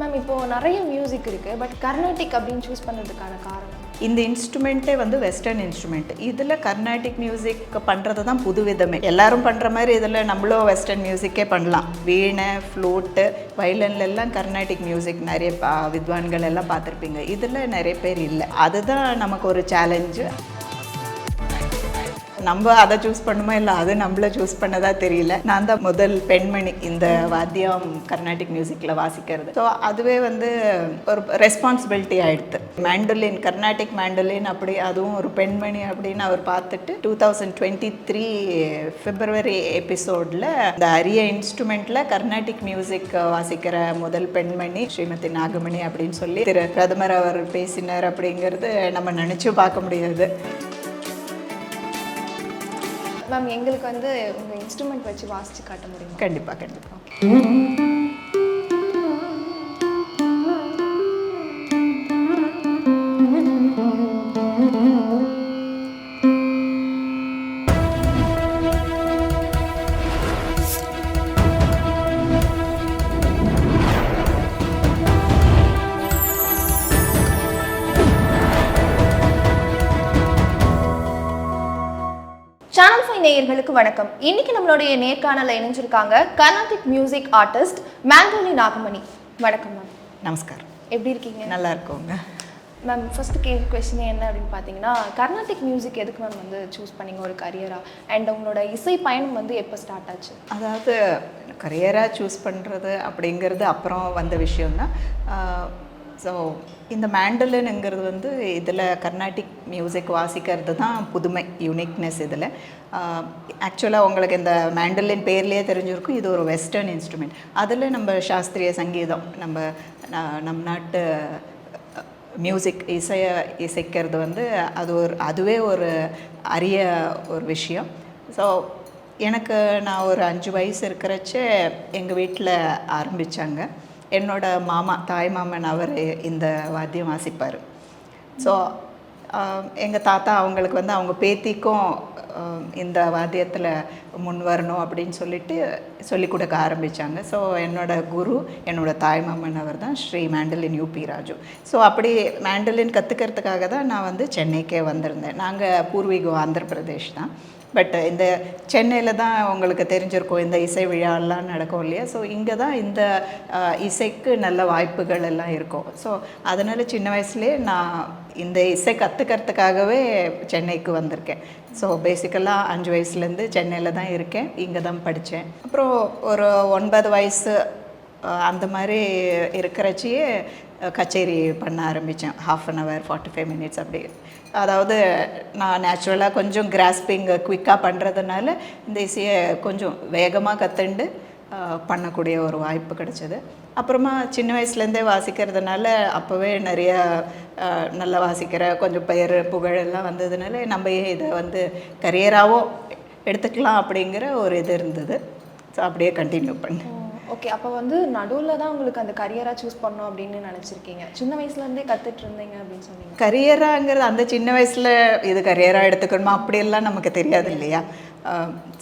Ma'am இப்போ நிறைய music இருக்குது, பட் கர்நாடிக் அப்படின்னு சூஸ் பண்ணுறதுக்கான காரணம்? இந்த இன்ஸ்ட்ருமெண்ட்டே வந்து வெஸ்டர்ன் இன்ஸ்ட்ருமெண்ட். இதில் கர்நாடிக் மியூசிக் பண்ணுறது தான் புது விதமே. எல்லாரும் பண்ணுற மாதிரி இதில் நம்மளும் வெஸ்டர்ன் மியூசிக்கே பண்ணலாம். வீணை, ஃப்ளூட்டு, வயலின்லாம் கர்நாடிக் மியூசிக் நிறைய வித்வான்கள் எல்லாம் பார்த்துருப்பீங்க. இதில் நிறைய பேர் இல்லை. அதுதான் நமக்கு ஒரு சேலஞ்சு. நம்ம அதை சூஸ் பண்ணுமா இல்லை அது நம்மளை சூஸ் பண்ணதா தெரியல. நான் தான் முதல் பெண்மணி இந்த வாத்தியம் கர்நாடிக் மியூசிக்கில் வாசிக்கிறது. ஸோ அதுவே வந்து ஒரு ரெஸ்பான்சிபிலிட்டி ஆகிடுது. மேண்டலின், கர்நாடிக் மேண்டலின் அப்படி அதுவும் ஒரு பெண்மணி அப்படின்னு அவர் பார்த்துட்டு 2023 பிப்ரவரி எபிசோடில் இந்த அரிய இன்ஸ்ட்ருமெண்ட்டில் கர்நாடிக் மியூசிக் வாசிக்கிற முதல் பெண்மணி ஸ்ரீமதி நாகமணி அப்படின்னு சொல்லி திரு பிரதமர் அவர் பேசினார். அப்படிங்கிறது நம்ம நினச்சும் பார்க்க முடியாது. மேம் எங்களுக்கு வந்து உங்கள் இன்ஸ்ட்ருமெண்ட் வச்சு வாசித்து காட்ட முடியும்? கண்டிப்பாக கண்டிப்பாக. சேனல் 5 நேயர்களுக்கு வணக்கம். இன்னைக்கு நம்மளுடைய நேர்காணல இணைஞ்சிருக்காங்க கர்நாடிக் மியூசிக் ஆர்டிஸ்ட் மேண்டலின் நாகமணி. வணக்கம் மேம். நமஸ்காரம். எப்படி இருக்கீங்க? நல்லா இருக்கோங்க மேம். ஃபர்ஸ்ட் கொஸ்டின் என்ன அப்படின்னு பார்த்தீங்கன்னா, கர்நாடிக் மியூசிக் எதுக்கு மேம் வந்து சூஸ் பண்ணிங்க ஒரு கரியராக? அண்ட் உங்களோட இசை பயணம் வந்து எப்போ ஸ்டார்ட் ஆச்சு? அதாவது கரியராக சூஸ் பண்ணுறது அப்படிங்கிறது அப்புறம் வந்த விஷயந்தான். ஸோ இந்த மேண்டலினுங்கிறது வந்து இதில் கர்நாடிக் மியூசிக் வாசிக்கிறது தான் புதுமை, யூனிக்னஸ். இதில் ஆக்சுவலாக உங்களுக்கு இந்த மேண்டலின் பேர்லேயே தெரிஞ்சிருக்கும், இது ஒரு வெஸ்டர்ன் இன்ஸ்ட்ருமெண்ட். அதில் நம்ம சாஸ்திரிய சங்கீதம், நம் நாட்டு மியூசிக் இசைக்கிறது வந்து அதுவே ஒரு அரிய ஒரு விஷயம். ஸோ எனக்கு நான் ஒரு 5 வயசு இருக்கிறச்சே எங்கள் வீட்டில் ஆரம்பித்தாங்க. என்னோட மாமா, தாய் மாமன், அவர் இந்த வாத்தியம் வாசிப்பார். ஸோ எங்கள் தாத்தா அவங்களுக்கு வந்து அவங்க பேத்திக்கும் இந்த வாத்தியத்தில் முன் வரணும் அப்படின்னு சொல்லிக் கொடுக்க ஆரம்பித்தாங்க. ஸோ என்னோட குரு என்னோடய தாய் மாமன் அவர் தான் Shri mandolin U P Raju. So அப்படி மேண்டலின் கற்றுக்கிறதுக்காக தான் நான் வந்து சென்னைக்கே வந்திருந்தேன். நாங்கள் பூர்வீகம் ஆந்திர பிரதேஷ் தான். பட் இந்த சென்னையில் தான் உங்களுக்கு தெரிஞ்சிருக்கும், இந்த இசை விழாலாம் நடக்கும் இல்லையா. ஸோ இங்கே தான் இந்த இசைக்கு நல்ல வாய்ப்புகள் எல்லாம் இருக்கும். ஸோ அதனால் சின்ன வயசுலேயே நான் இந்த இசை கற்றுக்கிறதுக்காகவே சென்னைக்கு வந்திருக்கேன். ஸோ பேசிக்கலாக 5 வயசுலேருந்து சென்னையில் தான் இருக்கேன், இங்கே தான் படித்தேன். அப்புறம் ஒரு 9 வயசு அந்த மாதிரி இருக்கிறச்சியே கச்சேரி பண்ண ஆரம்பித்தேன். 1/2 hour 45 minutes அப்படி. அதாவது நான் நேச்சுரலாக கொஞ்சம் கிராஸ்பிங் குயிக்காக பண்ணுறதுனால இந்த இசையை கொஞ்சம் வேகமாக கற்றுண்டு பண்ணக்கூடிய ஒரு வாய்ப்பு கிடச்சிது. அப்புறமா சின்ன வயசுலேருந்தே வாசிக்கிறதுனால அப்போவே நிறைய நல்லா வாசிக்கிற கொஞ்சம் பெயர் புகழெல்லாம் வந்ததுனால நம்ம இதை வந்து கரியராகவும் எடுத்துக்கலாம் அப்படிங்கிற ஒரு இது இருந்தது. ஸோ அப்படியே கண்டினியூ பண்ணேன். ஓகே. அப்போ வந்து நடுவில் தான் உங்களுக்கு அந்த கரியராக சூஸ் பண்ணோம் அப்படின்னு நினச்சிருக்கீங்க? சின்ன வயசுலேருந்தே கற்றுட்டு இருந்தீங்க அப்படின்னு சொன்னீங்க. கரியராங்கிறது அந்த சின்ன வயசில் இது கரியராக எடுத்துக்கணுமா அப்படியெல்லாம் நமக்கு தெரியாது இல்லையா.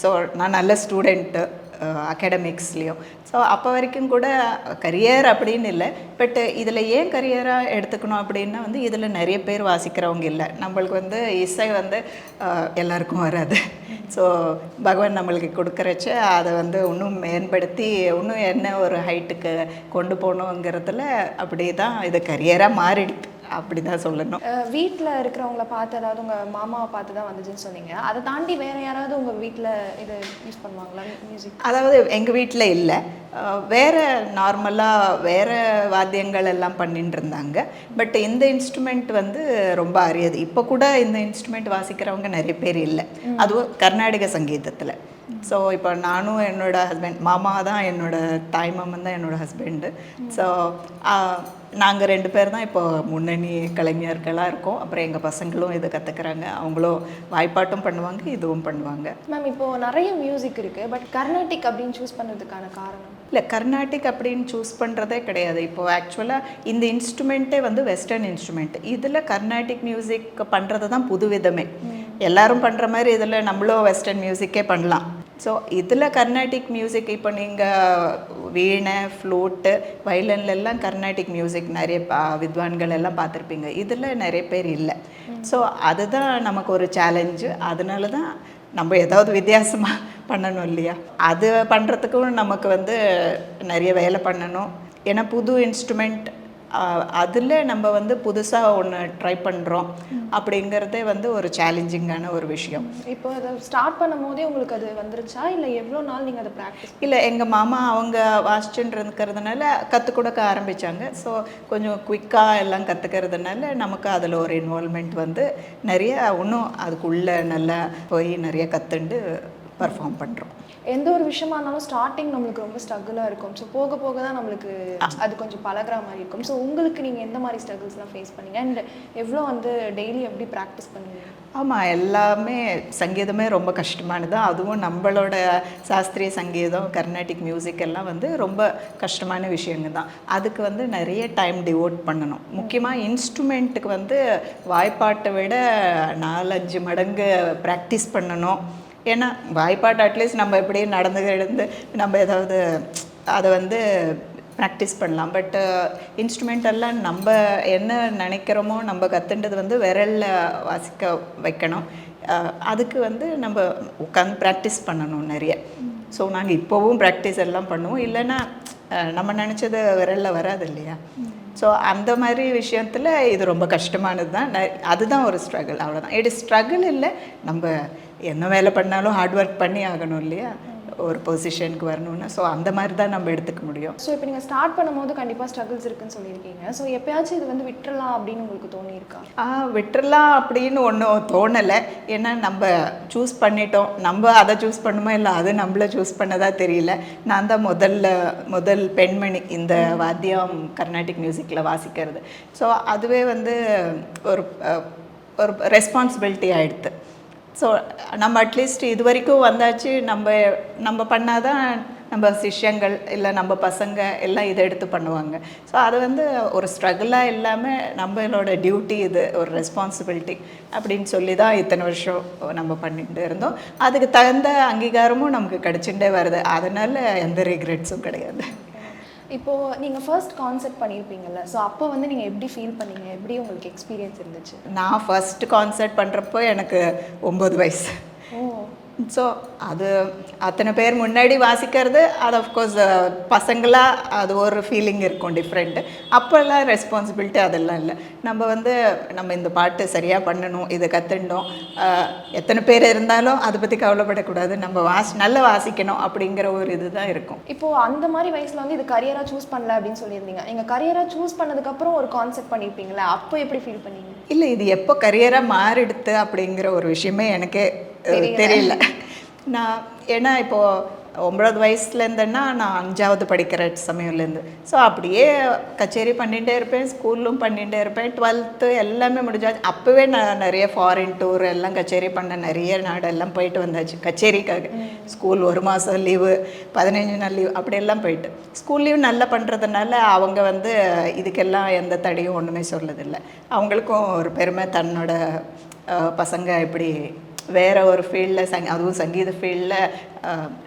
ஸோ நான் நல்ல ஸ்டூடெண்ட்டு அகாடமிக்ஸ்லேயும். ஸோ அப்போ வரைக்கும் கூட கரியர் அப்படின்னு இல்லை. பட் இதில் ஏன் கரியராக எடுத்துக்கணும் அப்படின்னா வந்து இதில் நிறைய பேர் வாசிக்கிறவங்க இல்லை. நம்மளுக்கு வந்து இசை வந்து எல்லாருக்கும் வராது. ஸோ பகவான் நம்மளுக்கு கொடுக்குறச்ச அதை வந்து இன்னும் மேம்படுத்தி இன்னும் என்ன ஒரு ஹைட்டுக்கு கொண்டு போகணுங்கிறதுல அப்படி தான் இது கரியராக மாறிடுது, அப்படி தான் சொல்லணும். வீட்டில் இருக்கிறவங்கள பார்த்து, அதாவது உங்கள் மாமாவை பார்த்து தான் வந்துச்சுன்னு சொன்னீங்க. அதை தாண்டி வேறு யாராவது உங்கள் வீட்டில் இதை யூஸ் பண்ணுவாங்களா மியூசிக்? அதாவது எங்கள் வீட்டில் இல்லை, வேறு நார்மலாக வேறு வாத்தியங்கள் எல்லாம் பண்ணிட்டு இருந்தாங்க. பட் இந்த இன்ஸ்ட்ருமெண்ட் வந்து ரொம்ப அரியது. இப்போ கூட இந்த இன்ஸ்ட்ருமெண்ட் வாசிக்கிறவங்க நிறைய பேர் இல்லை, அதுவும் கர்நாடக சங்கீதத்தில். ஸோ இப்போ நானும் என்னோடய ஹஸ்பண்ட், மாமா தான் என்னோடய தாய் மாமன் தான் என்னோடய ஹஸ்பண்டு. ஸோ நாங்கள் 2 பேர் தான் இப்போ முன்னணி கலைஞர்களாக இருக்கோம். அப்புறம் எங்கள் பசங்களும் இதை கற்றுக்குறாங்க. அவங்களும் வாய்ப்பாட்டும் பண்ணுவாங்க, இதுவும் பண்ணுவாங்க. மேம் இப்போ நிறைய மியூசிக் இருக்குது, பட் கர்நாடிக் அப்படின்னு சூஸ் பண்ணுறதுக்கான காரணம்? இல்லை, கர்நாடிக் அப்படின்னு சூஸ் பண்ணுறதே கிடையாது. இப்போது ஆக்சுவலாக இந்த இன்ஸ்ட்ருமெண்ட்டே வந்து வெஸ்டர்ன் இன்ஸ்ட்ருமெண்ட். இதில் கர்நாடிக் மியூசிக் பண்ணுறது தான் புது விதமே. எல்லாரும் பண்ணுற மாதிரி இதில் நம்மளும் வெஸ்டர்ன் மியூசிக்கே பண்ணலாம். ஸோ இதில் கர்நாடிக் மியூசிக் இப்போ நீங்கள் வீணை ஃப்ளூட்டு வயலின்லாம் கர்நாடிக் மியூசிக் நிறைய வித்வான்கள் எல்லாம் பார்த்துருப்பீங்க. இதில் நிறைய பேர் இல்லை. ஸோ அதுதான் நமக்கு ஒரு சேலஞ்சு. அதனால தான் நம்ம ஏதாவது வித்தியாசமாக பண்ணணும் இல்லையா? அது பண்ணுறதுக்கும் நமக்கு வந்து நிறைய வேலை பண்ணணும். ஏன்னா புது இன்ஸ்ட்ருமெண்ட் அதில் நம்ம வந்து புதுசாக ஒன்று ட்ரை பண்ணுறோம் அப்படிங்கிறதே வந்து ஒரு சேலஞ்சிங்கான ஒரு விஷயம். இப்போ அதை ஸ்டார்ட் பண்ணும் போதே உங்களுக்கு அது வந்துருச்சா, இல்லை எவ்வளோ நாள் நீங்கள் அதை ப்ராக்டிஸ்? இல்லை, எங்கள் மாமா அவங்க வாசிச்சுன்றதுக்கிறதுனால கற்றுக் கொடுக்க ஆரம்பித்தாங்க. ஸோ கொஞ்சம் குயிக்காக எல்லாம் கற்றுக்கிறதுனால நமக்கு அதில் ஒரு இன்வால்மெண்ட் வந்து நிறைய இன்னும் அதுக்குள்ளே நல்லா போய் நிறைய கற்றுண்டு பர்ஃபார்ம் பண்ணுறோம். எந்த ஒரு விஷயமா இருந்தாலும் ஸ்டார்டிங் நம்மளுக்கு ரொம்ப ஸ்ட்ரகிளாக இருக்கும். ஸோ போக போக தான் நம்மளுக்கு அது கொஞ்சம் பழகிற மாதிரி இருக்கும். ஸோ உங்களுக்கு நீங்கள் எந்த மாதிரி ஸ்ட்ரகிள்ஸ்லாம் ஃபேஸ் பண்ணீங்க அண்ட் எவ்வளோ வந்து டெய்லி எப்படி ப்ராக்டிஸ் பண்ணுவீங்க? ஆமாம், எல்லாமே சங்கீதமே ரொம்ப கஷ்டமானது. அதுவும் நம்மளோட சாஸ்திரிய சங்கீதம் கர்நாடிக் மியூசிக் எல்லாம் வந்து ரொம்ப கஷ்டமான விஷயங்க தான். அதுக்கு வந்து நிறைய டைம் டிவோட் பண்ணணும். முக்கியமாக இன்ஸ்ட்ருமெண்ட்டுக்கு வந்து வாய்ப்பாட்டை விட 4-5 மடங்கு ப்ராக்டிஸ் பண்ணணும். ஏன்னா வாய்ப்பாட்டு அட்லீஸ்ட் நம்ம எப்படி நடந்து நம்ம ஏதாவது அதை வந்து ப்ராக்டிஸ் பண்ணலாம். பட் இன்ஸ்ட்ருமெண்டெல்லாம் நம்ம என்ன நினைக்கிறோமோ நம்ம கற்றுன்றது வந்து விரலில் வாசிக்க வைக்கணும். அதுக்கு வந்து நம்ம உட்காந்து ப்ராக்டிஸ் பண்ணணும் நிறைய. ஸோ நாங்கள் இப்போவும் ப்ராக்டிஸ் எல்லாம் பண்ணுவோம். இல்லைன்னா நம்ம நினச்சது விரலில் வராது இல்லையா? ஸோ அந்த மாதிரி விஷயத்தில் இது ரொம்ப கஷ்டமானது தான். அதுதான் ஒரு ஸ்ட்ரகிள், அவ்வளோதான். இது ஸ்ட்ரகிள் இல்லை, நம்ம என்ன வேலை பண்ணாலும் ஹார்ட் ஒர்க் பண்ணி ஆகணும் இல்லையா ஒரு பொசிஷனுக்கு வரணும்னு. ஸோ அந்த மாதிரி தான் நம்ம எடுத்துக்க முடியும். ஸோ இப்போ நீங்கள் ஸ்டார்ட் பண்ணும்போது கண்டிப்பாக ஸ்ட்ரகிள்ஸ் இருக்குன்னு சொல்லியிருக்கீங்க. ஸோ எப்பயாச்சும் இது வந்து விட்டுறலாம் அப்படின்னு உங்களுக்கு தோணியிருக்கா? விட்டுறலாம் அப்படின்னு ஒன்றும் தோணலை. ஏன்னா நம்ம சூஸ் பண்ணிட்டோம். நம்ம அதை சூஸ் பண்ணுமா இல்லை அது நம்மளை சூஸ் பண்ணதா தெரியல. நான் தான் முதல் பெண்மணி இந்த வாத்தியம் கர்நாடிக் மியூசிக்கில் வாசிக்கிறது. ஸோ அதுவே வந்து ஒரு ஒரு ரெஸ்பான்சிபிலிட்டி ஆகிடுது. ஸோ நம்ம அட்லீஸ்ட் இது வரைக்கும் வந்தாச்சு, நம்ம பண்ணாதான் நம்ம சிஷ்யங்கள் இல்லை நம்ம பசங்க எல்லாம் இதை எடுத்து பண்ணுவாங்க. ஸோ அது வந்து ஒரு ஸ்ட்ரகிளாக இல்லாமல் நம்மளோட டியூட்டி, இது ஒரு ரெஸ்பான்சிபிலிட்டி அப்படின்னு சொல்லி தான் இத்தனை வருஷம் நம்ம பண்ணிகிட்டு இருந்தோம். அதுக்கு தகுந்த அங்கீகாரமும் நமக்கு கிடச்சிட்டே வருது. அதனால் எந்த ரிக்ரெட்ஸும் கிடையாது. இப்போது நீங்கள் ஃபர்ஸ்ட் கான்செர்ட் பண்ணியிருப்பீங்கள்ல, ஸோ அப்போ வந்து நீங்கள் எப்படி ஃபீல் பண்ணீங்க? எப்படி உங்களுக்கு எக்ஸ்பீரியன்ஸ் இருந்துச்சு? நான் ஃபர்ஸ்ட் கான்செர்ட் பண்ணுறப்போ எனக்கு 9 வயசு. ஸோ அது அத்தனை பேர் முன்னாடி வாசிக்கிறது, அது அஃப்கோர்ஸ் பசங்களாக அது ஒரு ஃபீலிங் இருக்கும் டிஃப்ரெண்ட்டு. அப்போல்லாம் ரெஸ்பான்சிபிலிட்டி அதெல்லாம் இல்லை. நம்ம இந்த பாட்டு சரியாக பண்ணணும், இதை கற்றுண்டோம், எத்தனை பேர் இருந்தாலும் அதை பற்றி கவலைப்படக்கூடாது, நம்ம நல்லா வாசிக்கணும் அப்படிங்கிற ஒரு இது தான் இருக்கும். இப்போது அந்த மாதிரி வயசில் வந்து இது கரியராக சூஸ் பண்ணல அப்படின்னு சொல்லியிருந்தீங்க. நீங்கள் கரியராக சூஸ் பண்ணதுக்கப்புறம் ஒரு கான்செப்ட் பண்ணியிருப்பீங்களா, அப்போ எப்படி ஃபீல் பண்ணீங்க? இல்லை, இது எப்போ கரியராக மாறிடுது அப்படிங்கிற ஒரு விஷயமே எனக்கே தெரியல. ஏன்னா இப்போது 9 வயசுலேருந்துன்னா நான் 5ஆவது படிக்கிற சமயம்லேருந்து. ஸோ அப்படியே கச்சேரி பண்ணிகிட்டே இருப்பேன், ஸ்கூலும் பண்ணிகிட்டே இருப்பேன். 12th எல்லாமே முடிஞ்சாச்சு. அப்போவே நான் நிறைய ஃபாரின் டூர் எல்லாம் கச்சேரி பண்ண நிறைய நாடெல்லாம் போயிட்டு வந்தாச்சு கச்சேரிக்காக. ஸ்கூல் 1 மாதம் லீவு, 15 நாள் லீவ் அப்படியெல்லாம் போயிட்டு. ஸ்கூல் லீவ் நல்லா பண்ணுறதுனால அவங்க வந்து இதுக்கெல்லாம் எந்த தடையும் ஒன்றுமே சொல்லதில்லை. அவங்களுக்கும் ஒரு பெருமை, தன்னோட பசங்க எப்படி வேறு ஒரு ஃபீல்டில் அதுவும் சங்கீத ஃபீல்டில்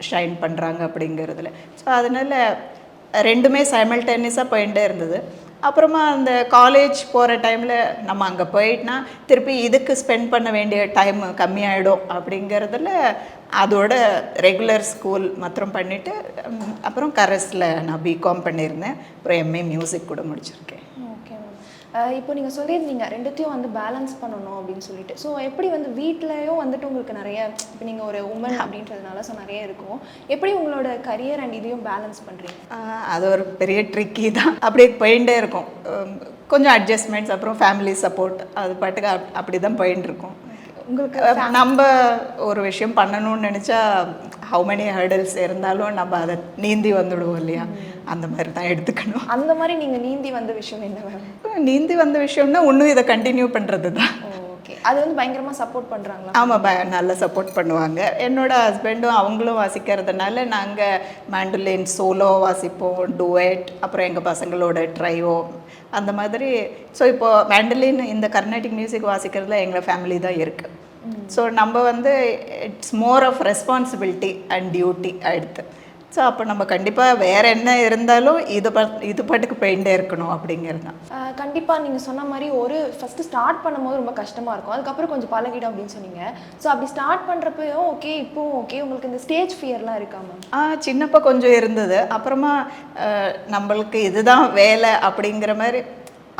ஷைன் பண்ணுறாங்க அப்படிங்கிறதுல. ஸோ அதனால் ரெண்டுமே சைமல்டேனியஸாக போயிட்டே இருந்தது. அப்புறமா அந்த காலேஜ் போகிற டைமில் நம்ம அங்கே போயிட்டுனா திருப்பி இதுக்கு ஸ்பெண்ட் பண்ண வேண்டிய டைம் கம்மியாயிடும் அப்படிங்கிறதுல அதோட ரெகுலர் ஸ்கூல் மாத்திரம் பண்ணிவிட்டு அப்புறம் கரஸில் நான் பிகாம் பண்ணியிருந்தேன். அப்புறம் எம்ஏ மியூசிக் கூட முடிச்சிருக்கேன். Okay ma'am. இப்போ நீங்கள் சொல்லியிருந்தீங்க ரெண்டுத்தையும் வந்து பேலன்ஸ் பண்ணணும் அப்படின்னு சொல்லிட்டு. ஸோ எப்படி வந்து வீட்லேயும் வந்துட்டு உங்களுக்கு நிறைய, இப்போ நீங்கள் ஒரு உமன் அப்படின்றதுனால ஸோ நிறைய இருக்கும், எப்படி உங்களோட கரியர் அண்ட் இதையும் பேலன்ஸ் பண்ணுறீங்க? அது ஒரு பெரிய ட்ரிக்கி தான். அப்படியே போயிட்டே இருக்கும். கொஞ்சம் அட்ஜஸ்ட்மெண்ட்ஸ், அப்புறம் ஃபேமிலி சப்போர்ட், அது பாட்டுக்கு அப்படி தான் போயின்னு இருக்கும். உங்களுக்கு நம்ம ஒரு விஷயம் பண்ணணும்னு நினச்சா ஹவு மெனி ஹர்டல்ஸ் இருந்தாலும் நம்ம அதை நீந்தி வந்துடுவோம் இல்லையா? அந்த மாதிரி தான் எடுத்துக்கணும். அந்த மாதிரி நீங்கள் நீந்தி வந்த விஷயம் என்ன மேம்? நீந்தி வந்த விஷயம்னா இன்னும் இதை கண்டினியூ பண்ணுறது தான். ஓகே. அது வந்து பயங்கரமாக சப்போர்ட் பண்ணுறாங்களா? ஆமாம், நல்லா சப்போர்ட் பண்ணுவாங்க. என்னோட ஹஸ்பண்டும் அவங்களும் வாசிக்கிறதுனால நாங்கள் மேண்டலின் சோலோ வாசிப்போம், டுவெட், அப்புறம் எங்கள் பசங்களோட ட்ரைவோ அந்த மாதிரி. ஸோ இப்போது மேண்டலின் இந்த கர்நாடிக் மியூசிக் வாசிக்கிறதுல எங்கள் ஃபேமிலி தான் இருக்குது. ஸோ நம்ம வந்து it's more of responsibility and duty ஆயிடுது. ஸோ அப்போ நம்ம கண்டிப்பாக வேறு என்ன இருந்தாலும் இது பாட்டுக்கு போயிட்டே இருக்கணும் அப்படிங்கிறது தான். கண்டிப்பாக நீங்கள் சொன்ன மாதிரி ஃபஸ்ட்டு ஸ்டார்ட் பண்ணும்போது ரொம்ப கஷ்டமாக இருக்கும், அதுக்கப்புறம் கொஞ்சம் பழகிடும் அப்படின்னு சொன்னீங்க. ஸோ அப்படி ஸ்டார்ட் பண்ணுறப்பையும் ஓகே, இப்போவும் ஓகே, உங்களுக்கு இந்த ஸ்டேஜ் ஃபியர்லாம் இருக்காமா? சின்னப்போ கொஞ்சம் இருந்தது. அப்புறமா நம்மளுக்கு இதுதான் வேலை அப்படிங்கிற மாதிரி.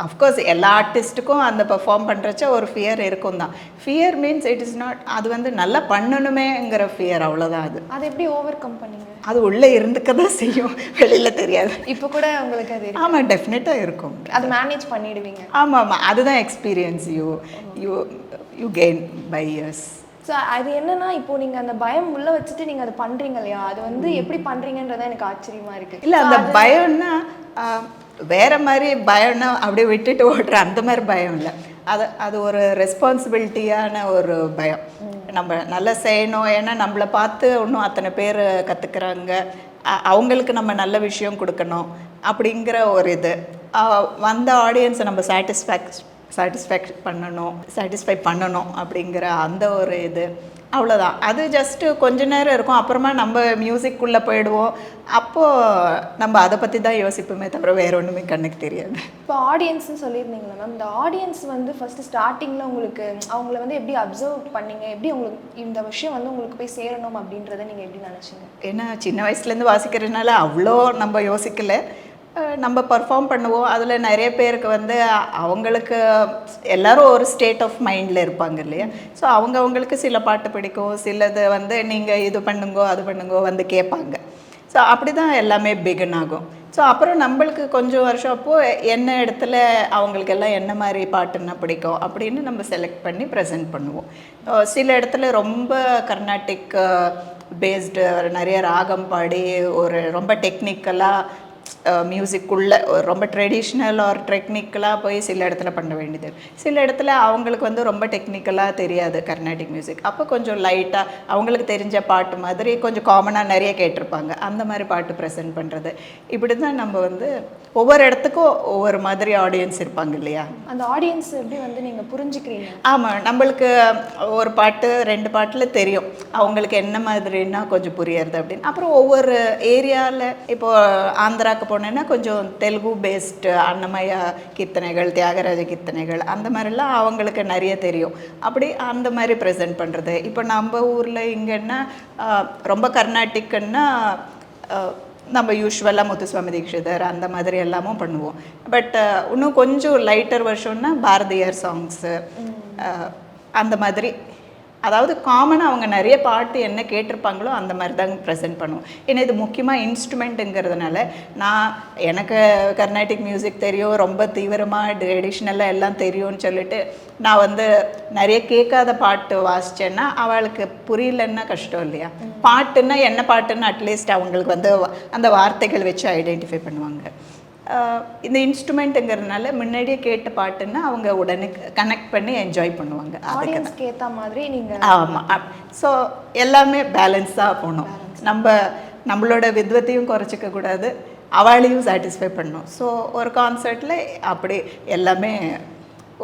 அஃப்கோர்ஸ் எல்லா ஆர்டிஸ்ட்டுக்கும் அந்த பெர்ஃபார்ம் பண்ணுறச்ச ஒரு ஃபியர் இருக்கும் தான். Fear means it is not, அது வந்து நல்லா பண்ணணுமேங்கிற ஃபியர், அவ்வளோதான். அது எப்படி ஓவர் கம் பண்ணீங்க? அது உள்ளே இருந்துக்க தான் செய்யும், வெளியில் தெரியாது. இப்போ கூட உங்களுக்கு அது? ஆமாம், டெஃபினட்டாக இருக்கும். அது மேனேஜ் பண்ணிடுவீங்க? ஆமாம், அதுதான் experience you gain by years. So அது என்னன்னா, இப்போ நீங்கள் அந்த பயம் உள்ளே வச்சுட்டு நீங்கள் அதை பண்ணுறீங்க இல்லையா, அது வந்து எப்படி பண்ணுறீங்கன்றதான் எனக்கு ஆச்சரியமாக இருக்குது. இல்லை, அந்த பயம்னா வேறு மாதிரி பயம்னா அப்படியே விட்டுட்டு ஓடுற அந்த மாதிரி பயம் இல்லை. அது ஒரு ரெஸ்பான்சிபிலிட்டியான ஒரு பயம். நம்ம நல்லா செய்யணும், ஏன்னா நம்மளை பார்த்து இன்னும் அத்தனை பேர் கற்றுக்குறாங்க, அவங்களுக்கு நம்ம நல்ல விஷயம் கொடுக்கணும் அப்படிங்கிற ஒரு இது. வந்த ஆடியன்ஸை நம்ம சாட்டிஸ்ஃபை பண்ணணும் அப்படிங்கிற அந்த ஒரு இது, அவ்வளோதான். அது ஜஸ்ட்டு கொஞ்ச நேரம் இருக்கும், அப்புறமா நம்ம மியூசிக்குள்ளே போயிடுவோம். அப்போது நம்ம அதை பற்றி தான் யோசிப்போமே தவிர வேறு ஒன்றுமே கண்ணுக்கு தெரியாது. இப்போ ஆடியன்ஸ்னு சொல்லியிருந்தீங்களா மேம், இந்த ஆடியன்ஸ் வந்து ஃபஸ்ட்டு ஸ்டார்டிங்கில் உங்களுக்கு அவங்கள வந்து எப்படி அப்சர்வ் பண்ணீங்க, எப்படி உங்களுக்கு இந்த விஷயம் வந்து உங்களுக்கு போய் சேரணும் அப்படின்றத நீங்கள் எப்படி நினச்சிங்க? ஏன்னா சின்ன வயசுலேருந்து வாசிக்கிறதுனால அவ்வளோ நம்ம யோசிக்கலை. நம்ம பர்ஃபார்ம் பண்ணுவோம். அதில் நிறைய பேருக்கு வந்து அவங்களுக்கு எல்லோரும் ஒரு ஸ்டேட் ஆஃப் மைண்டில் இருப்பாங்க இல்லையா. ஸோ அவங்களுக்கு சில பாட்டு பிடிக்கும், சிலது வந்து நீங்கள் இது பண்ணுங்கோ அது பண்ணுங்கோ வந்து கேட்பாங்க. ஸோ அப்படி தான் எல்லாமே பிகின் ஆகும். ஸோ அப்புறம் நம்மளுக்கு கொஞ்சம் வருஷம் அப்போது என்ன இடத்துல அவங்களுக்கெல்லாம் என்ன மாதிரி பாட்டுன்னா பிடிக்கும் அப்படின்னு நம்ம செலக்ட் பண்ணி ப்ரெசென்ட் பண்ணுவோம். சில இடத்துல ரொம்ப கர்நாடிக் பேஸ்டு நிறைய ராகம் பாடி ஒரு ரொம்ப டெக்னிக்கலாக மியூசிக்குள்ளே ரொம்ப ட்ரெடிஷ்னல் ஆர் டெக்னிக்கலாக போய் சில இடத்துல பண்ண வேண்டியது. சில இடத்துல அவங்களுக்கு வந்து ரொம்ப டெக்னிக்கலாக தெரியாது கர்நாடிக் மியூசிக், அப்போ கொஞ்சம் லைட்டாக அவங்களுக்கு தெரிஞ்ச பாட்டு மாதிரி கொஞ்சம் காமனாக நிறைய கேட்டிருப்பாங்க, அந்த மாதிரி பாட்டு ப்ரெசென்ட் பண்ணுறது. இப்படி தான் நம்ம வந்து ஒவ்வொரு இடத்துக்கும் ஒவ்வொரு மாதிரி ஆடியன்ஸ் இருப்பாங்க இல்லையா. அந்த ஆடியன்ஸ் எப்படி வந்து நீங்கள் புரிஞ்சுக்கிறீங்க? ஆமாம், நம்மளுக்கு ஒரு பாட்டு 2 பாட்டில் தெரியும் அவங்களுக்கு என்ன மாதிரின்னா கொஞ்சம் புரியறது அப்படின்னு. அப்புறம் ஒவ்வொரு ஏரியாவில் இப்போது ஆந்திராவுக்கு போனேன்னா கொஞ்சம் தெலுங்கு பேஸ்டு அன்னமய கீர்த்தனைகள், தியாகராஜ கீர்த்தனைகள் அந்த மாதிரிலாம் அவங்களுக்கு நிறைய தெரியும். அப்படி அந்த மாதிரி ப்ரெசென்ட் பண்ணுறது. இப்போ நம்ம ஊரில் இங்கன்னா ரொம்ப கர்நாடிக்குன்னா நம்ம யூஸ்வலாக முத்துசுவாமி தீக்ஷிதர் அந்த மாதிரி எல்லாமும் பண்ணுவோம். பட் இன்னும் கொஞ்சம் லைட்டர் வருஷம்னா பாரதியார் சாங்ஸு அந்த மாதிரி, அதாவது காமனாக அவங்க நிறைய பாட்டு என்ன கேட்டிருப்பாங்களோ அந்த மாதிரி தான் ப்ரெசென்ட் பண்ணுவோம். ஏன்னா இது முக்கியமாக இன்ஸ்ட்ருமெண்ட்டுங்கிறதுனால எனக்கு கர்நாடிக் மியூசிக் தெரியும், ரொம்ப தீவிரமாக ட்ரெடிஷ்னலாக எல்லாம் தெரியும்னு சொல்லிட்டு நான் வந்து நிறைய கேட்காத பாட்டு வாசித்தேன்னா அவளுக்கு புரியலன்னா கஷ்டம் இல்லையா. பாட்டுன்னா என்ன பாட்டுன்னு அட்லீஸ்ட் அவங்களுக்கு வந்து அந்த வார்த்தைகள் வச்சு ஐடென்டிஃபை பண்ணுவாங்க. இந்த இன்ஸ்ட்ருமெண்ட்டுங்கிறதுனால முன்னாடியே கேட்ட பாட்டுன்னா அவங்க உடனே கனெக்ட் பண்ணி என்ஜாய் பண்ணுவாங்க. ஆடியன்ஸ்க்கு ஏற்ற மாதிரி நீங்கள். ஆமாம், ஸோ எல்லாமே பேலன்ஸாக போகணும். நம்மளோட வித்வத்தையும் குறைச்சிக்க கூடாது, அவளையும் சாட்டிஸ்ஃபை பண்ணணும். ஸோ ஒரு கான்சர்ட்டில் அப்படி எல்லாமே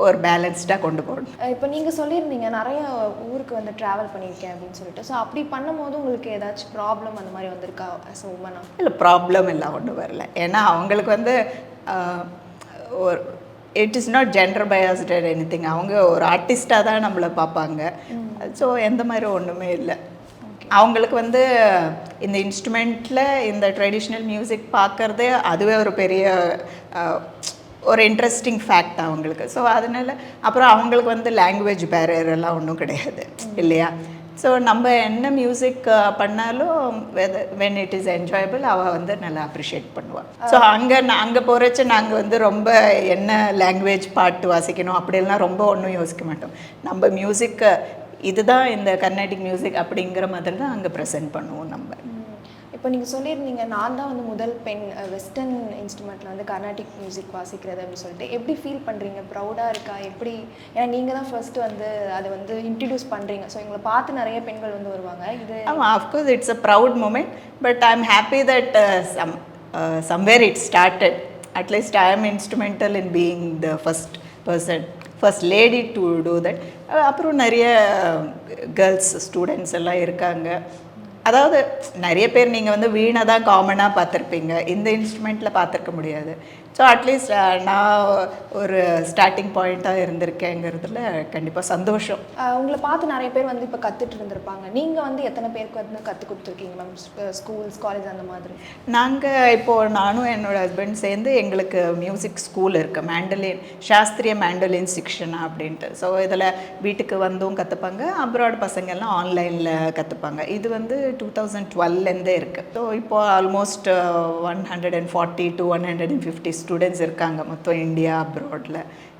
ஒரு பேலன்ஸ்டாக கொண்டு போகணும். இப்போ நீங்கள் சொல்லியிருந்தீங்க நிறைய ஊருக்கு வந்து ட்ராவல் பண்ணியிருக்கேன் அப்படின்னு சொல்லிட்டு. ஸோ அப்படி பண்ணும்போது உங்களுக்கு ஏதாச்சும் ப்ராப்ளம் அந்த மாதிரி வந்திருக்கா ஆஸ் அ உமனா? இல்லை, ப்ராப்ளம் எல்லாம் ஒன்றும் வரல. ஏன்னா அவங்களுக்கு வந்து ஒரு it is not gender biased or anything. அவங்க ஒரு ஆர்டிஸ்டாக தான் நம்மளை பார்ப்பாங்க. ஸோ எந்த மாதிரி ஒன்றுமே இல்லை. அவங்களுக்கு வந்து இந்த இன்ஸ்ட்ருமெண்ட்டில் இந்த ட்ரெடிஷ்னல் மியூசிக் பார்க்குறதே அதுவே ஒரு பெரிய ஒரு இன்ட்ரெஸ்டிங் ஃபேக்ட் அவங்களுக்கு. ஸோ அதனால் அப்புறம் அவங்களுக்கு வந்து லாங்குவேஜ் பேரியர் எல்லாம் ஒன்றும் கிடையாது இல்லையா. ஸோ நம்ம என்ன மியூசிக் பண்ணாலும் வென் இட் இஸ் என்ஜாயபிள் அவள் வந்து நல்லா அப்ரிஷியேட் பண்ணுவாள். ஸோ அங்கே போகிறச்ச நாங்கள் வந்து ரொம்ப என்ன லாங்குவேஜ் பாட்டு வாசிக்கணும் அப்படிலாம் ரொம்ப ஒன்றும் யோசிக்க மாட்டோம். நம்ம மியூசிக்கு இதுதான் இந்த கர்நாடிக் மியூசிக் அப்படிங்கிற மாதிரி தான் அங்கே ப்ரெசென்ட் பண்ணுவோம் நம்ம. இப்போ நீங்கள் சொல்லியிருந்தீங்க நான் தான் வந்து முதல் பெண் வெஸ்டர்ன் இன்ஸ்ட்ருமெண்ட்டில் வந்து கர்நாடிக் மியூசிக் வாசிக்கிறது அப்படின்னு சொல்லிட்டு எப்படி ஃபீல் பண்ணுறீங்க? ப்ரௌடாக இருக்கா எப்படி? ஏன்னா நீங்கள் தான் ஃபர்ஸ்ட்டு வந்து அதை வந்து இன்ட்ரடியூஸ் பண்ணுறீங்க. ஸோ எங்களை பார்த்து நிறைய பெண்கள் வந்து வருவாங்க. இது ஆமாம், of course it's a proud moment. But I am happy that somewhere it started. At least I am instrumental in being the first person first lady to do that. அப்புறம் நிறைய கேர்ள்ஸ் ஸ்டூடெண்ட்ஸ் எல்லாம் இருக்காங்க. அதாவது நிறைய பேர் நீங்கள் வந்து வீணை தான் காமனாக பார்த்துருப்பீங்க, இந்த இன்ஸ்ட்ருமெண்ட்டில் பார்த்துருக்க முடியாது. ஸோ அட்லீஸ்ட் நான் ஒரு ஸ்டார்டிங் பாயிண்ட்டாக இருந்திருக்கேங்கிறதுல கண்டிப்பாக சந்தோஷம். உங்களை பார்த்து நிறைய பேர் வந்து இப்போ கற்றுட்டு இருந்திருப்பாங்க. நீங்கள் வந்து எத்தனை பேருக்கு வந்து கற்றுக் கொடுத்துருக்கீங்க மேம், ஸ்கூல்ஸ் காலேஜ் அந்த மாதிரி? நாங்கள் இப்போது நானும் என்னோடய ஹஸ்பண்ட் சேர்ந்து எங்களுக்கு மியூசிக் ஸ்கூல் இருக்குது, மேண்டலின் சாஸ்திரிய மேண்டலின் சிக்ஷனா அப்படின்ட்டு. ஸோ இதில் வீட்டுக்கு வந்தும் கற்றுப்பாங்க, அப்ராட் பசங்கள்லாம் ஆன்லைனில் கற்றுப்பாங்க. இது வந்து 2012லேருந்தே இருக்குது. ஸோ இப்போது ஆல்மோஸ்ட் 140 to 150 ஸ்டூடெண்ட்ஸ் இருக்காங்க மொத்தம் இந்தியா அப்ராடில்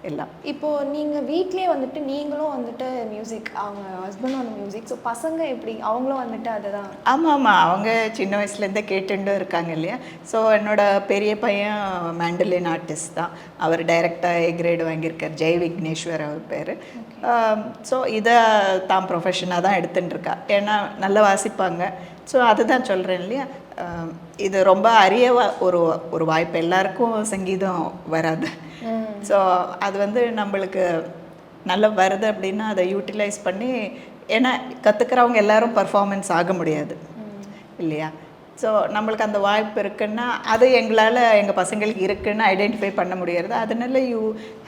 எல்லாம். இப்போது நீங்கள் வீட்லேயே வந்துட்டு நீங்களும் வந்துட்டு மியூசிக், அவங்க ஹஸ்பண்டும் வந்து மியூசிக், ஸோ பசங்க எப்படி அவங்களும் வந்துட்டு அதை தான்? ஆமாம், அவங்க சின்ன வயசுலேருந்தே கேட்டுட்டு இருக்காங்க இல்லையா. ஸோ என்னோட பெரிய பையன் மேண்டலின் ஆர்டிஸ்ட் தான், அவர் டைரெக்டாக A கிரேடு வாங்கியிருக்கார், ஜெய் விக்னேஸ்வர் அவர் பேர். ஸோ இதை தான் ப்ரொஃபஷனாக தான் எடுத்துகிட்டு இருக்கா, ஏன்னா நல்லா வாசிப்பாங்க. ஸோ அதுதான் சொல்கிறேன் இல்லையா, இது ரொம்ப அரிய ஒரு வாய்ப்பு, எல்லாருக்கும் சங்கீதம் வராது. ஸோ அது வந்து நம்மளுக்கு நல்லா வருது அப்படின்னா அதை யூட்டிலைஸ் பண்ணி, ஏன்னா கற்றுக்கிறவங்க எல்லாரும் பர்ஃபார்மன்ஸ் ஆக முடியாது இல்லையா. ஸோ நம்மளுக்கு அந்த வாய்ப்பு இருக்குன்னா அது எங்களால் எங்கள் பசங்களுக்கு இருக்குன்னு ஐடென்டிஃபை பண்ண முடியாது. அதனால you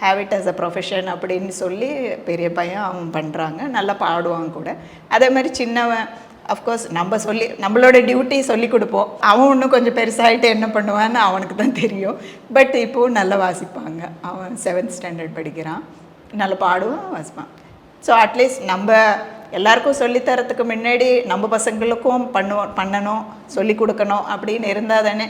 have it as a profession அப்படின்னு சொல்லி பெரிய பையன் அவன் பண்ணுறாங்க, நல்லா பாடுவாங்க கூட. அதே மாதிரி சின்னவன் அஃப்கோர்ஸ் நம்மளோட டியூட்டி சொல்லி கொடுப்போம், அவன் இன்னும் கொஞ்சம் பெருசாகிட்டு என்ன பண்ணுவான்னு அவனுக்கு தான் தெரியும். பட் இப்போவும் நல்லா வாசிப்பாங்க, அவன் 7th ஸ்டாண்டர்ட் படிக்கிறான், நல்லா பாடுவான் வாசிப்பான். ஸோ அட்லீஸ்ட் நம்ம எல்லாருக்கும் சொல்லித்தரத்துக்கு முன்னாடி நம்ம பசங்களுக்கும் பண்ணணும் சொல்லி கொடுக்கணும் அப்படின்னு இருந்தால் தானே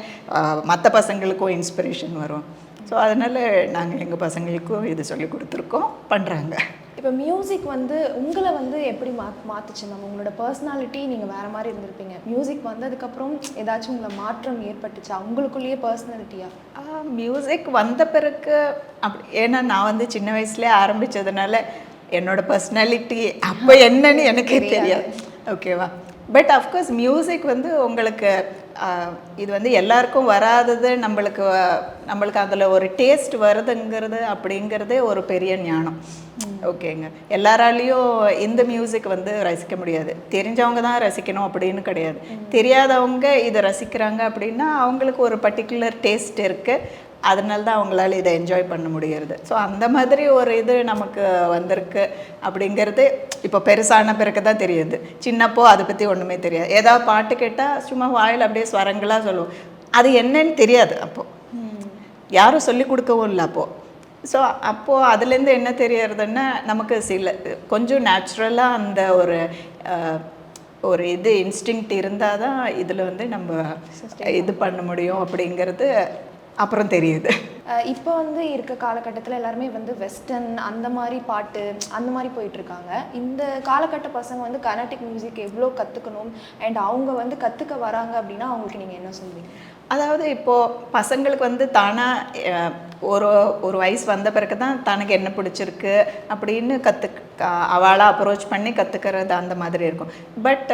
மற்ற பசங்களுக்கும் இன்ஸ்பிரேஷன் வரும். ஸோ அதனால் நாங்கள் எங்கள் பசங்களுக்கும் இது சொல்லி கொடுத்துருக்கோம், பண்ணுறாங்க. இப்போ மியூசிக் வந்து உங்களை வந்து எப்படி மாற்றுச்சு மேம்? உங்களோட பர்சனாலிட்டி நீங்கள் வேறு மாதிரி இருந்திருப்பீங்க, மியூசிக் வந்ததுக்கப்புறம் ஏதாச்சும் உங்களை மாற்றம் ஏற்பட்டுச்சா உங்களுக்குள்ளேயே பர்சனாலிட்டியாக? மியூசிக் வந்த பிறகு ஏன்னா நான் வந்து சின்ன வயசுலேயே ஆரம்பித்ததுனால என்னோடய பர்சனாலிட்டி அப்போ என்னன்னு எனக்கே தெரியாது, ஓகேவா. பட் அஃப்கோர்ஸ் மியூசிக் வந்து உங்களுக்கு இது வந்து எல்லாருக்கும் வராதது, நம்மளுக்கு அதில் ஒரு டேஸ்ட் வருதுங்கிறது அப்படிங்கிறதே ஒரு பெரிய ஞானம், ஓகேங்க. எல்லாராலையும் இந்த மியூசிக் வந்து ரசிக்க முடியாது, தெரிஞ்சவங்க தான் ரசிக்கணும் அப்படின்னு கிடையாது. தெரியாதவங்க இதை ரசிக்கிறாங்க அப்படின்னா அவங்களுக்கு ஒரு பர்டிகுலர் டேஸ்ட் இருக்குது, அதனால தான் அவங்களால இதை என்ஜாய் பண்ண முடிகிறது. ஸோ அந்த மாதிரி ஒரு இது நமக்கு வந்திருக்கு அப்படிங்கிறது இப்போ பெருசான பிறகு தான் தெரியுது. சின்னப்போ அதை பற்றி ஒன்றுமே தெரியாது, ஏதாவது பாட்டு கேட்டால் சும்மா வாயில் அப்படியே ஸ்வரங்களாக சொல்லுவோம், அது என்னன்னு தெரியாது, அப்போது யாரும் சொல்லி கொடுக்கவும் இல்லை அப்போது. ஸோ அப்போது அதுலேருந்து என்ன தெரியறதுன்னா நமக்கு கொஞ்சம் நேச்சுரலாக அந்த ஒரு இது இன்ஸ்டிங்க்ட் இருந்தால் தான் இதில் வந்து நம்ம இது பண்ண முடியும் அப்படிங்கிறது அப்புறம் தெரியுது. இப்போ வந்து இருக்க காலகட்டத்தில் எல்லாருமே வந்து வெஸ்டர்ன் அந்த மாதிரி பாட்டு அந்த மாதிரி போயிட்டுருக்காங்க. இந்த காலகட்ட பசங்க வந்து கர்நாடிக் மியூசிக் எவ்வளோ கற்றுக்கணும் அண்ட் அவங்க வந்து கற்றுக்க வராங்க அப்படின்னா அவங்களுக்கு நீங்கள் என்ன சொல்வீங்க? அதாவது இப்போது பசங்களுக்கு வந்து தானாக ஒரு வயசு வந்த பிறகு தான் தனக்கு என்ன பிடிச்சிருக்கு அப்படின்னு அவளாக அப்ரோச் பண்ணி கற்றுக்கிறது அந்த மாதிரி இருக்கும். பட்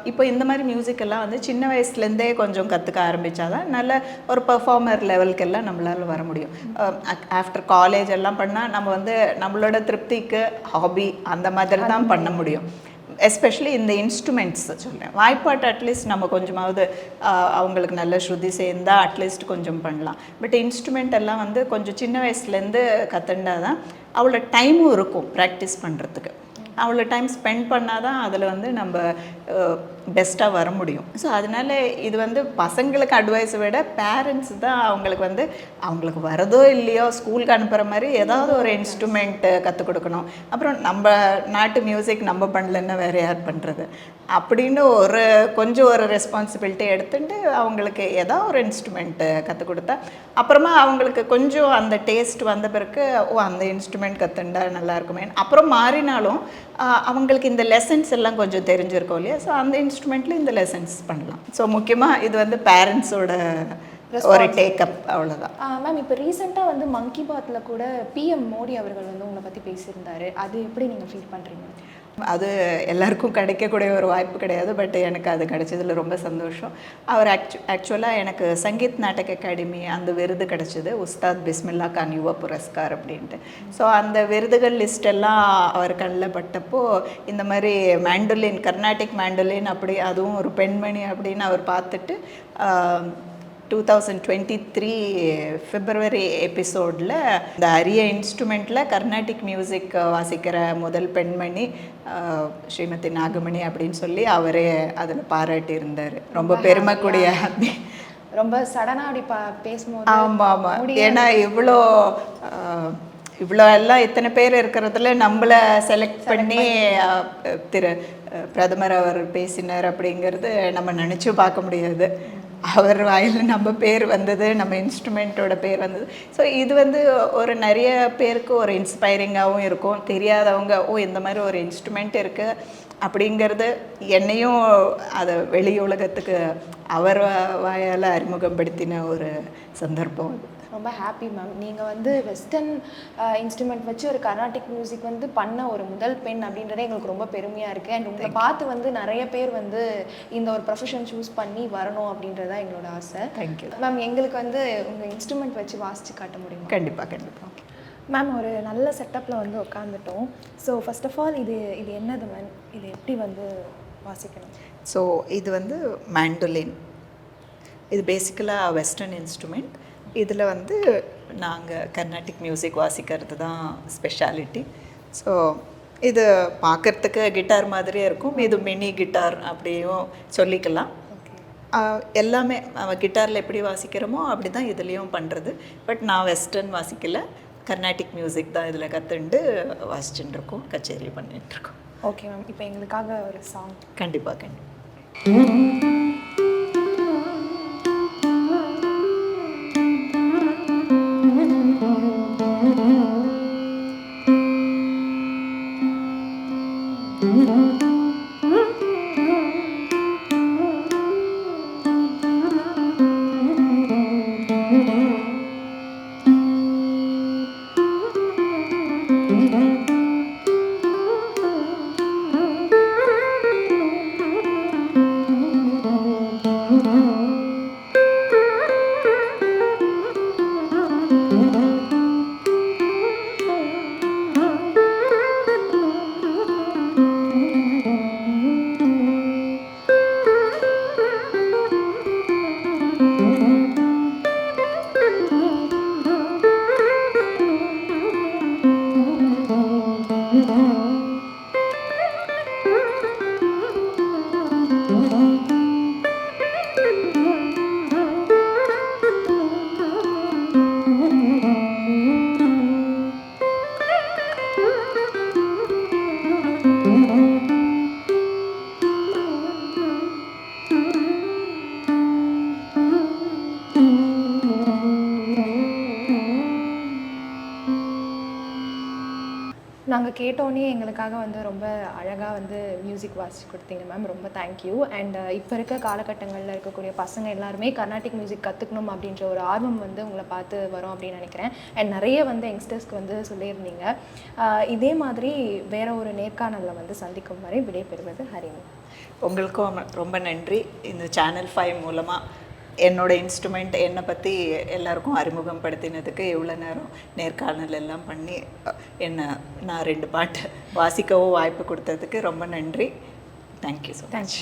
இப்போ இந்த மாதிரி மியூசிக் எல்லாம் வந்து சின்ன வயசுலேருந்தே கொஞ்சம் கற்றுக்க ஆரம்பித்தாதான் நல்ல ஒரு பெர்ஃபார்மர் லெவலுக்கெல்லாம் நம்மளால் வர முடியும். ஆஃப்டர் காலேஜ் எல்லாம் பண்ணால் நம்ம வந்து நம்மளோட திருப்திக்கு ஹாபி அந்த மாதிரி தான் பண்ண முடியும். எஸ்பெஷலி இந்த இன்ஸ்ட்ருமெண்ட்ஸ் சொல்கிறேன், வாய்ப்பாட்டு அட்லீஸ்ட் நம்ம கொஞ்சமாவது அவங்களுக்கு நல்ல ஸ்ருதி சேர்ந்தால் அட்லீஸ்ட் கொஞ்சம் பண்ணலாம். பட் இன்ஸ்ட்ருமெண்ட் எல்லாம் வந்து கொஞ்சம் சின்ன வயசுலேருந்து கற்றுண்டா தான் அவ்வளோ டைமும் இருக்கும் ப்ராக்டிஸ் பண்ணுறதுக்கு, அவ்வளோ டைம் ஸ்பெண்ட் பண்ணால் தான் அதில் வந்து நம்ம பெஸ்ட்டாக வர முடியும். ஸோ அதனால் இது வந்து பசங்களுக்கு அட்வைஸை விட பேரண்ட்ஸ் தான் அவங்களுக்கு வரதோ இல்லையோ ஸ்கூலுக்கு அனுப்புகிற மாதிரி ஏதாவது ஒரு இன்ஸ்ட்ருமெண்ட்டு கற்றுக் கொடுக்கணும். அப்புறம் நம்ம நாட்டு மியூசிக் நம்ம பண்ணலன்னா வேறு யார் பண்ணுறது அப்படின்னு கொஞ்சம் ஒரு ரெஸ்பான்சிபிலிட்டி எடுத்துட்டு அவங்களுக்கு ஏதாவது ஒரு இன்ஸ்ட்ருமெண்ட்டு கற்றுக் கொடுத்தா அப்புறமா அவங்களுக்கு கொஞ்சம் அந்த டேஸ்ட் வந்த பிறகு அந்த இன்ஸ்ட்ருமெண்ட் கற்றுண்டா நல்லாயிருக்குமே, அப்புறம் மாறினாலும் அவங்களுக்கு இந்த லெசன்ஸ் எல்லாம் கொஞ்சம் தெரிஞ்சிருக்கும் இல்லையா. ஸோ அந்த இன்ஸ்ட்ருமெண்ட்டில் இந்த லெசன்ஸ் பண்ணலாம். ஸோ முக்கியமாக இது வந்து பேரண்ட்ஸோட ஒரு டேக்கப், அவ்வளோதான். மேம் இப்போ ரீசெண்டாக வந்து மங்கி பாத்தில் கூட PM மோடி அவர்கள் வந்து உங்களை பற்றி பேசியிருந்தாரு, அது எப்படி நீங்கள் ஃபீல் பண்ணுறீங்க? அது எல்லாருக்கும் கிடைக்கக்கூடிய ஒரு வாய்ப்பு கிடையாது, பட் எனக்கு அது கிடைச்சதில் ரொம்ப சந்தோஷம். அவர் ஆக்சுவலாக எனக்கு சங்கீத் நாடக அகாடமி அந்த விருது கிடைச்சிது, உஸ்தாத் பிஸ்மில்லா கான் யுவ புரஸ்கார் அப்படின்ட்டு. ஸோ அந்த விருதுகள் லிஸ்டெல்லாம் அவர் கண்ணில் பட்டப்போ இந்த மாதிரி மேண்டோலின், கர்நாடிக் மேண்டோலின் அப்படி அதுவும் ஒரு பெண்மணி அப்படின்னு அவர் பார்த்துட்டு 2023 பிப்ரவரி எபிசோடில் இந்த அரிய இன்ஸ்ட்ருமெண்ட்டில் கர்நாடிக் மியூசிக் வாசிக்கிற முதல் பெண்மணி ஸ்ரீமதி நாகமணி அப்படின்னு சொல்லி அவரே அதில் பாராட்டியிருந்தார். ரொம்ப பெருமைக்கூடிய ஹாப்பி. ரொம்ப சடனாக அப்படி பேசும்போது ஆமாம் ஆமாம், ஏன்னா இவ்வளோ எல்லாம் இத்தனை பேர் இருக்கிறதுல நம்மளை செலக்ட் பண்ணி பிரதமர் அவர் பேசினார் அப்படிங்கிறது நம்ம நினச்சும் பார்க்க முடியாது. அவர் வாயில் நம்ம பேர் வந்தது, நம்ம இன்ஸ்ட்ருமெண்ட்டோட பேர் வந்தது. ஸோ இது ஒரு நிறைய பேருக்கு ஒரு இன்ஸ்பைரிங்காகவும் இருக்கும். தெரியாதவங்க இந்த மாதிரி ஒரு இன்ஸ்ட்ருமெண்ட் இருக்குது அப்படிங்கிறது என்னையும் அதை வெளி உலகத்துக்கு அவர் வாயால் அறிமுகப்படுத்தின ஒரு சந்தர்ப்பம் அது. ரொம்ப ஹாப்பி மேம். நீங்கள் வெஸ்டர்ன் இன்ஸ்ட்ருமெண்ட் வச்சு ஒரு கர்நாடிக் மியூசிக் பண்ண ஒரு முதல் பெண் அப்படின்றதே எங்களுக்கு ரொம்ப பெருமையாக இருக்குது. அண்ட் உங்களை பார்த்து நிறைய பேர் இந்த ஒரு ப்ரொஃபஷன் சூஸ் பண்ணி வரணும் அப்படின்றது தான் எங்களோட ஆசை. Thank you ma'am. எங்களுக்கு உங்கள் இன்ஸ்ட்ருமெண்ட் வச்சு வாசித்து காட்ட முடியுமா? கண்டிப்பாக கண்டிப்பாக. Okay ma'am. ஒரு நல்ல செட்டப்பில் உட்காந்துட்டோம். ஸோ ஃபர்ஸ்ட் ஆஃப் ஆல் இது என்னது மேம்? இது எப்படி வாசிக்கணும்? ஸோ இது மேண்டோலின். இது பேசிக்கலாக வெஸ்டர்ன் இன்ஸ்ட்ருமெண்ட். இதில் நாங்கள் கர்நாடிக் மியூசிக் வாசிக்கிறது தான் ஸ்பெஷாலிட்டி. ஸோ இது பார்க்குறதுக்கு கிட்டார் மாதிரியே இருக்கும். இது மினி கிட்டார் அப்படியும் சொல்லிக்கலாம். எல்லாமே கிட்டாரில் எப்படி வாசிக்கிறோமோ அப்படி தான் இதுலேயும் பண்ணுறது. பட் நான் வெஸ்டர்ன் வாசிக்கலை, கர்நாடிக் மியூசிக் தான் இதில் கற்றுண்டு வாசிச்சுட்டு இருக்கோம், கச்சேரி பண்ணிகிட்ருக்கோம். Okay ma'am. இப்போ எங்களுக்காக ஒரு சாங். கண்டிப்பாக கண்டிப்பாக. நாங்கள் கேட்டோன்னே எங்களுக்காக ரொம்ப அழகாக மியூசிக் வாசிச்சு கொடுத்தீங்க மேம். ரொம்ப தேங்க்யூ. அண்ட் இப்போ இருக்க காலகட்டங்களில் இருக்கக்கூடிய பசங்க எல்லாருமே கர்நாடிக் மியூசிக் கற்றுக்கணும் அப்படின்ற ஒரு ஆர்வம் உங்களை பார்த்து வரும் அப்படின்னு நினைக்கிறேன். அண்ட் நிறைய யங்ஸ்டர்ஸ்க்கு சொல்லியிருந்தீங்க. இதே மாதிரி வேற ஒரு நேர்காணலில் சந்திக்கும் வரை விடைபெறுவது ஹரிணி. உங்களுக்கும் ரொம்ப நன்றி. இந்த சேனல் 5 மூலமாக என்னோட இன்ஸ்ட்ருமெண்ட் என்னை பற்றி எல்லாருக்கும் அறிமுகம் படுத்தினதுக்கு இவ்வளோ நேரம் நேர்காணல் எல்லாம் பண்ணி நான் 2 பாட்டு வாசிக்கவும் வாய்ப்பு கொடுத்ததுக்கு ரொம்ப நன்றி. Thank you so much.